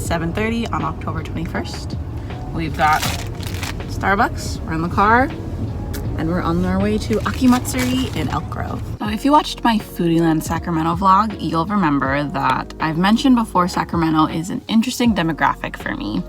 7:30 on October 21st. We've got Starbucks, we're in the car, and we're on our way to Aki-Matsuri in Elk Grove. So if you watched my Foodieland Sacramento vlog, you'll remember that I've mentioned before Sacramento is an interesting demographic for me.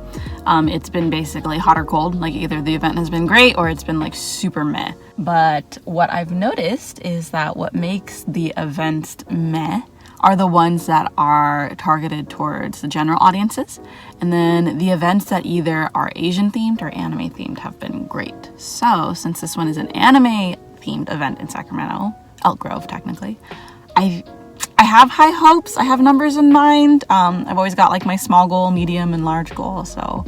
It's been basically hot or cold, like either the event has been great or it's been like super meh. But what I've noticed is that what makes the events meh are the ones that are targeted towards the general audiences. And then the events that either are Asian themed or anime themed have been great. So since this one is an anime themed event in Sacramento, Elk Grove technically, I have high hopes. I have numbers in mind. I've always got like my small goal, medium, and large goal. So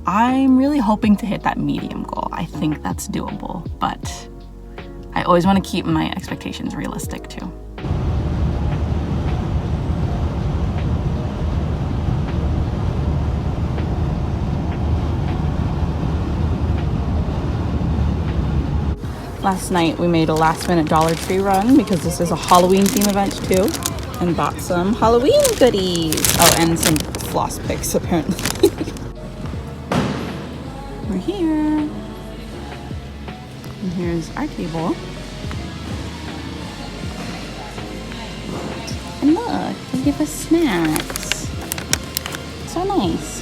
I'm really hoping to hit that medium goal. I think that's doable, but I always want to keep my expectations realistic too. Last night we made a last minute Dollar Tree run because this is a Halloween theme event too, and bought some Halloween goodies. Oh, and some floss picks apparently. We're here. And here's our table. And look, they give us snacks. So nice.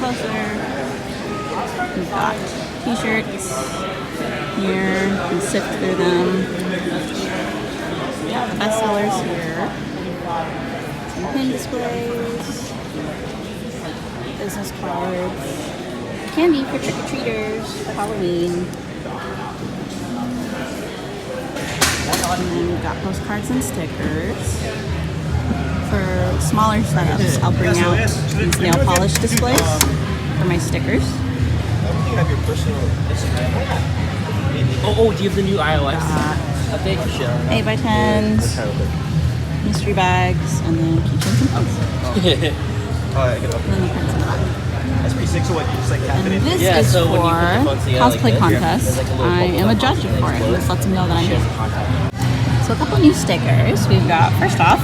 Closer. We've got t-shirts here. You can sift through them. We got the best sellers here. Some pin displays. Business cards. Candy for trick-or-treaters for Halloween. And then we've got postcards and stickers. For smaller setups, I'll bring out these nail polish displays for my stickers. You have your personal Instagram. Oh, do you have the new iOS update for sure? 8x10s, mystery bags, and then keychains and pins. Oh, I can open. And then the prints in the back. That's pretty sick. So what, you just like tap it in? And this is so for cosplay contest. I am a judge for it. This lets them know that I'm here. So a couple new stickers. We've got, first off,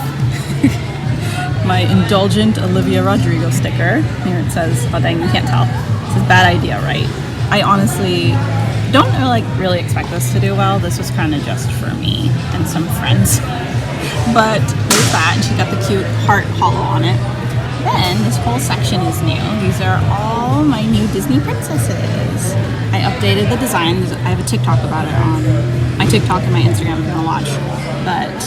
my indulgent Olivia Rodrigo sticker. Here it says, oh dang, you can't tell. It says bad idea, right? I honestly don't really expect this to do well. This was kind of just for me and some friends. But there's that, and she got the cute heart hollow on it. Then this whole section is new. These are all my new Disney princesses. I updated the designs. I have a TikTok about it on my TikTok and my Instagram if you want to watch. But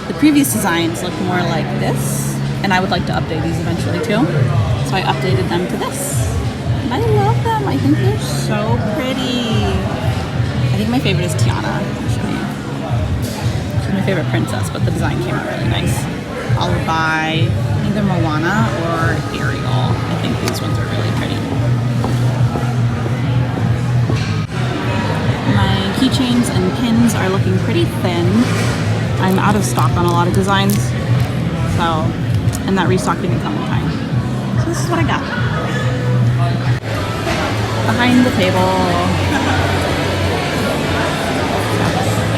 the previous designs look more like this. And I would like to update these eventually too. So I updated them to this. And I love them. I think they're so pretty. I think my favorite is Tiana, actually. She's my favorite princess, but the design came out really nice. Followed by either Moana or Ariel. I think these ones are really pretty. My keychains and pins are looking pretty thin. I'm out of stock on a lot of designs. So, and that restock didn't come in time. So this is what I got. Behind the table,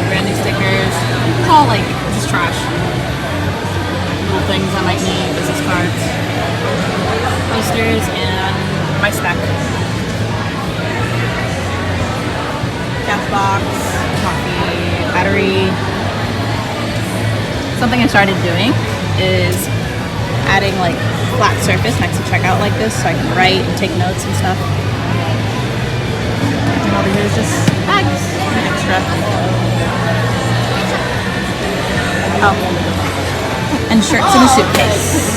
brand new stickers. It's all like just trash. Little things I might need, business cards, posters, and my spec. Gas box, coffee, battery. Something I started doing is adding like flat surface next to checkout like this so I can write and take notes and stuff. And over here is just bags and extra. Oh, and shirts in a suitcase.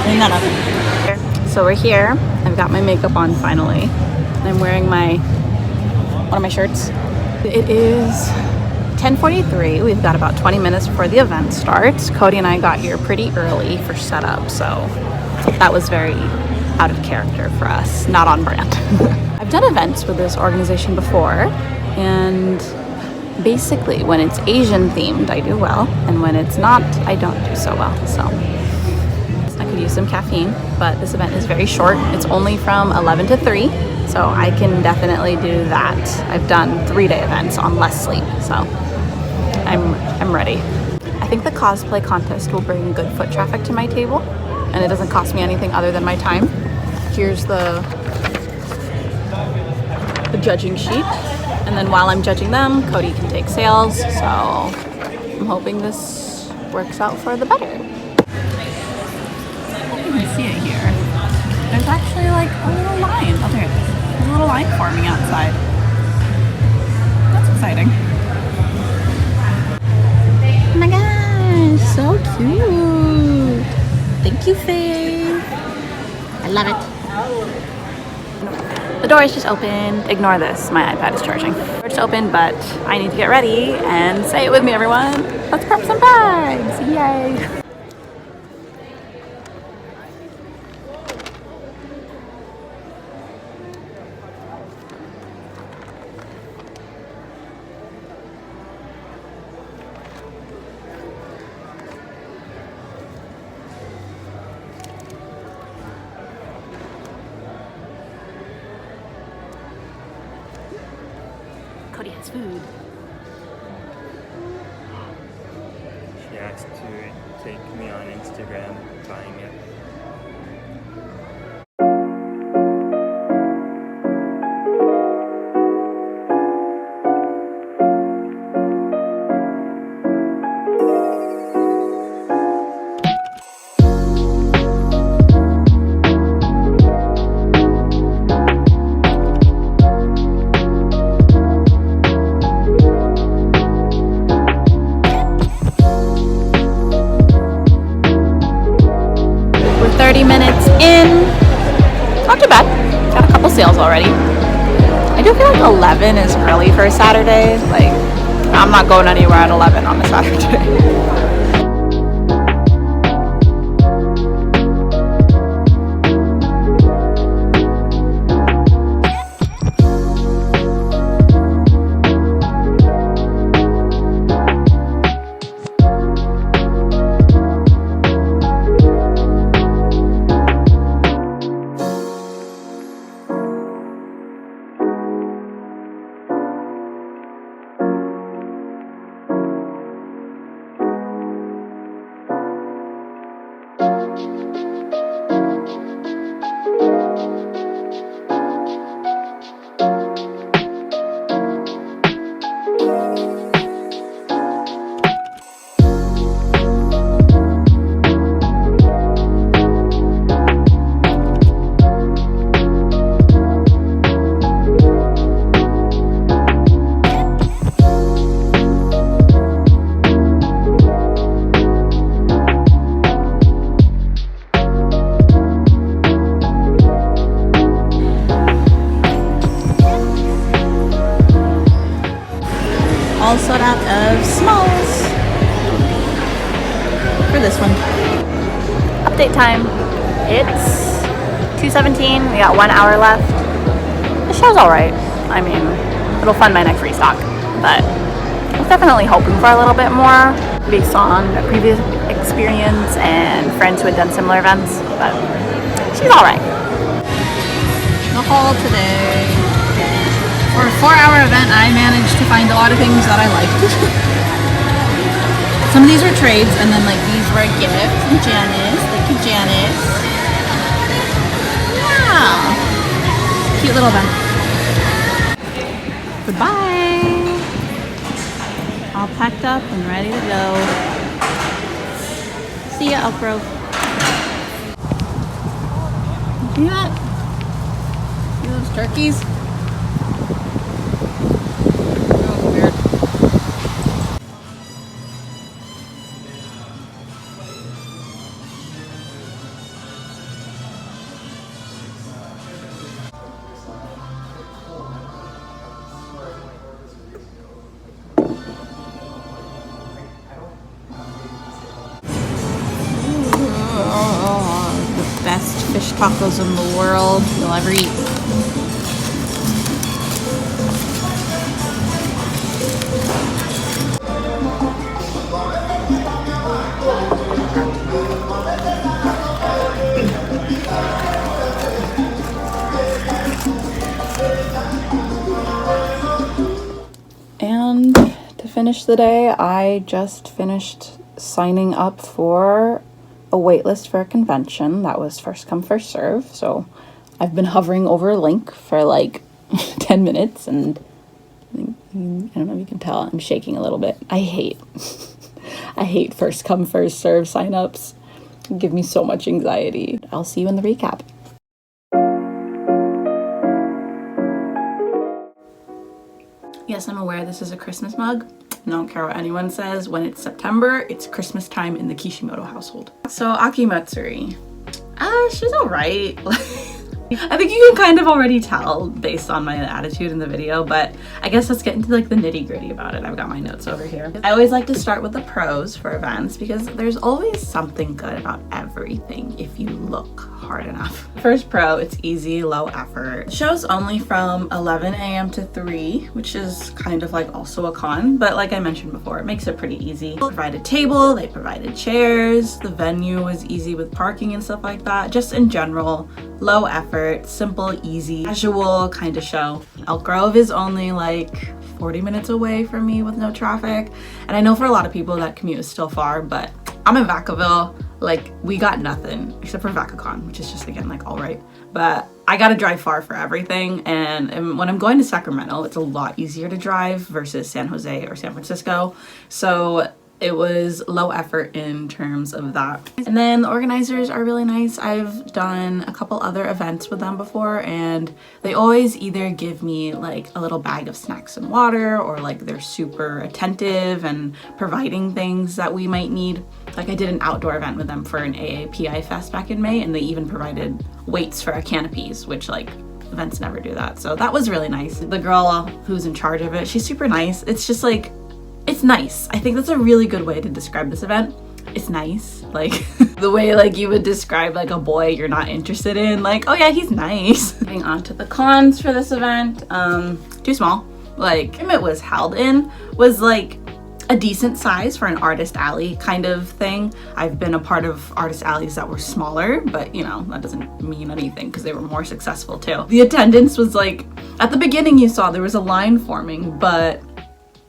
Clean that up. So we're here. I've got my makeup on finally. I'm wearing one of my shirts. It is 10:43. We've got about 20 minutes before the event starts. Cody and I got here pretty early for setup, so that was very out of character for us, not on brand. I've done events with this organization before, and basically when it's Asian themed, I do well, and when it's not, I don't do so well. So I could use some caffeine, but this event is very short. It's only from 11 to 3, so I can definitely do that. I've done 3-day events on less sleep, so I'm ready. I think the cosplay contest will bring good foot traffic to my table, and it doesn't cost me anything other than my time. Here's the judging sheet, and then while I'm judging them, Cody can take sales, so I'm hoping this works out for the better. You can see it here. There's actually like a little line. Oh, there it is. There's a little line forming outside. That's exciting. Oh my gosh, so cute. Thank you, Faye. I love it. The door is just open. Ignore this, my iPad is charging. The door is open, but I need to get ready and say it with me, everyone. Let's prep some bags, yay. Cody has food. She asked to take me on Instagram buying it. We're 30 minutes in. Not too bad. Got a couple sales already. I do feel like 11 is early for a Saturday. Like, I'm not going anywhere at 11 on a Saturday. All sold out of smalls for this one. Update time. It's 2:17. We got 1 hour left. The show's alright. I mean, it'll fund my next restock, but I was definitely hoping for a little bit more based on a previous experience and friends who had done similar events, but she's alright. The haul today. For a 4-hour event, I managed to find a lot of things that I liked. Some of these were trades, and then like these were a gift from Janice. Thank you, Janice. Wow. Cute little event. Goodbye. All packed up and ready to go. See ya, Elk Grove. See that? See those turkeys? Best fish tacos in the world you'll ever eat. And to finish the day, I just finished signing up for a waitlist for a convention. That was first come, first serve. So I've been hovering over a link for like 10 minutes and I don't know if you can tell, I'm shaking a little bit. I hate first come, first serve signups. They give me so much anxiety. I'll see you in the recap. Yes, I'm aware this is a Christmas mug. I don't care what anyone says. When it's September, it's Christmas time in the Kishimoto household. So Aki-Matsuri, she's all right. I think you can kind of already tell based on my attitude in the video, but I guess let's get into like the nitty gritty about it. I've got my notes over here. I always like to start with the pros for events because there's always something good about everything if you look hard enough. First pro, it's easy, low effort. The show's only from 11 a.m. to 3, which is kind of like also a con, but like I mentioned before, it makes it pretty easy. They provided table, they provided chairs, the venue was easy with parking and stuff like that. Just in general, low effort, simple, easy, casual kind of show. Elk Grove is only like 40 minutes away from me with no traffic. And I know for a lot of people that commute is still far, but I'm in Vacaville. Like, we got nothing except for VacaCon, which is just, again, like, all right. But I gotta drive far for everything. And when I'm going to Sacramento, it's a lot easier to drive versus San Jose or San Francisco. So it was low effort in terms of that. And then the organizers are really nice. I've done a couple other events with them before and they always either give me like a little bag of snacks and water, or like they're super attentive and providing things that we might need. Like I did an outdoor event with them for an AAPI Fest back in May and they even provided weights for our canopies, which like events never do that. So that was really nice. The girl who's in charge of it, she's super nice. It's just like, it's nice. I think that's a really good way to describe this event. It's nice. Like the way like you would describe like a boy you're not interested in, like, oh yeah, he's nice. Getting on to the cons for this event, too small. Like it was held in was like a decent size for an artist alley kind of thing. I've been a part of artist alleys that were smaller, but you know, that doesn't mean anything because they were more successful too. The attendance was like, at the beginning you saw there was a line forming, but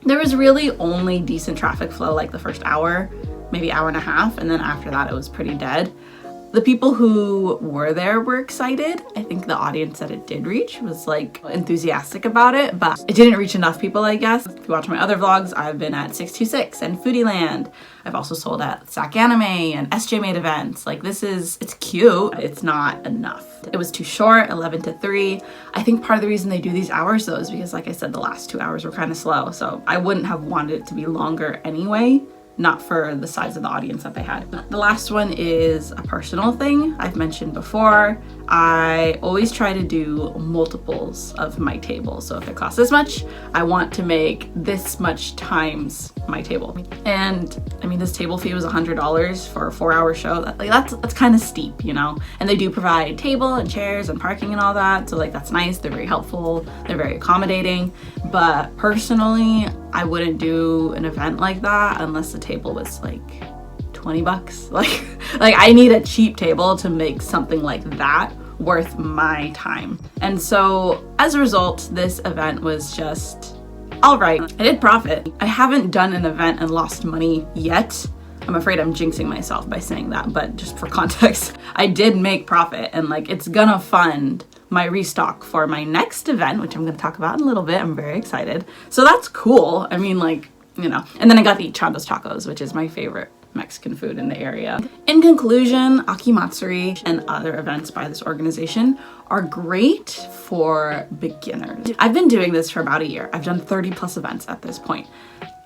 there was really only decent traffic flow like the first hour, maybe hour and a half, and then after that it was pretty dead. The people who were there were excited. I think the audience that it did reach was like enthusiastic about it, but it didn't reach enough people, I guess. If you watch my other vlogs, I've been at 626 and Foodieland. I've also sold at Sac Anime and SJMade events. Like it's cute. It's not enough. It was too short, 11 to 3. I think part of the reason they do these hours though is because like I said, the last 2 hours were kind of slow. So I wouldn't have wanted it to be longer anyway. Not for the size of the audience that they had. The last one is a personal thing I've mentioned before. I always try to do multiples of my table. So if it costs this much, I want to make this much times my table. And I mean, this table fee was $100 for a 4-hour show. That's kind of steep, you know? And they do provide table and chairs and parking and all that. So like, that's nice. They're very helpful. They're very accommodating. But personally, I wouldn't do an event like that unless the table was like 20 bucks. Like I need a cheap table to make something like that worth my time. And so as a result, this event was just all right. I did profit. I haven't done an event and lost money yet. I'm afraid I'm jinxing myself by saying that, but just for context, I did make profit and like it's gonna fund my restock for my next event, which I'm going to talk about in a little bit. I'm very excited. So that's cool. I mean, like, you know, and then I got to eat Chando's tacos, which is my favorite Mexican food in the area. In conclusion, Aki-Matsuri and other events by this organization are great for beginners. I've been doing this for about a year. I've done 30 plus events at this point.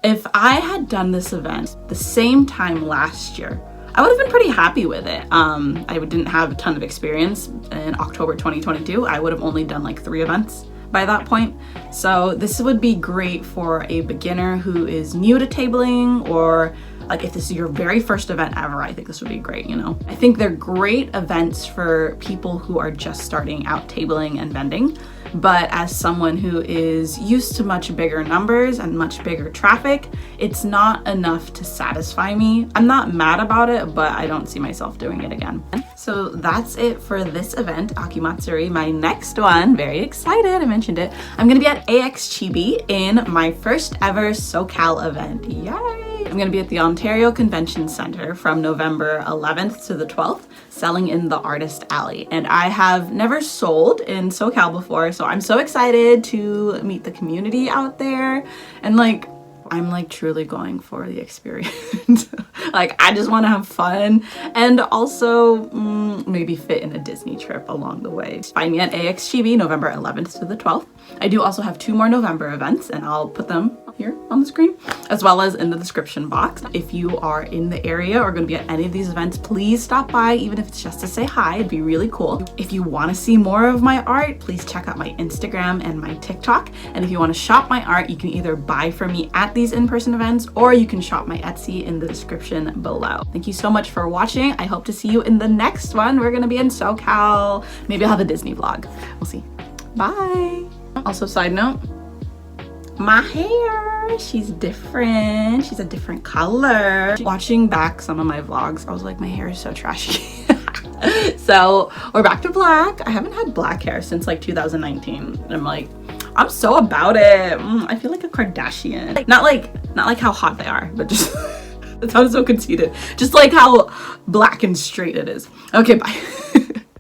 If I had done this event the same time last year, I would have been pretty happy with it. I didn't have a ton of experience in October 2022. I would have only done like 3 events by that point. So this would be great for a beginner who is new to tabling or Like if this is your very first event ever, I think this would be great, you know? I think they're great events for people who are just starting out tabling and vending. But as someone who is used to much bigger numbers and much bigger traffic, it's not enough to satisfy me. I'm not mad about it, but I don't see myself doing it again. So that's it for this event, Aki-Matsuri. My next one, very excited, I mentioned it. I'm gonna be at AX Chibi in my first ever SoCal event, yay! I'm gonna be at the Ontario Convention Center from November 11th to the 12th, selling in the Artist Alley. And I have never sold in SoCal before, so I'm so excited to meet the community out there. And like, I'm like truly going for the experience. Like, I just want to have fun and also maybe fit in a Disney trip along the way. Find me at AX Chibi, November 11th to the 12th. I do also have 2 more November events, and I'll put them here on the screen, as well as in the description box. If you are in the area or going to be at any of these events, please stop by, even if it's just to say hi. It'd be really cool. If you want to see more of my art, please check out my Instagram and my TikTok. And if you want to shop my art, you can either buy from me at these in-person events, or you can shop my Etsy in the description below. Thank you so much for watching. I hope to see you in the next one. We're going to be in SoCal. Maybe I'll have a Disney vlog. We'll see. Bye. Also, side note, my hair, she's different. She's a different color. Watching back some of my vlogs, I was like, my hair is so trashy. So we're back to black. I haven't had black hair since like 2019. And I'm like, I'm so about it. I feel like a Kardashian. Like, not like how hot they are, but just, that sounds so conceited. Just like how black and straight it is. Okay, bye.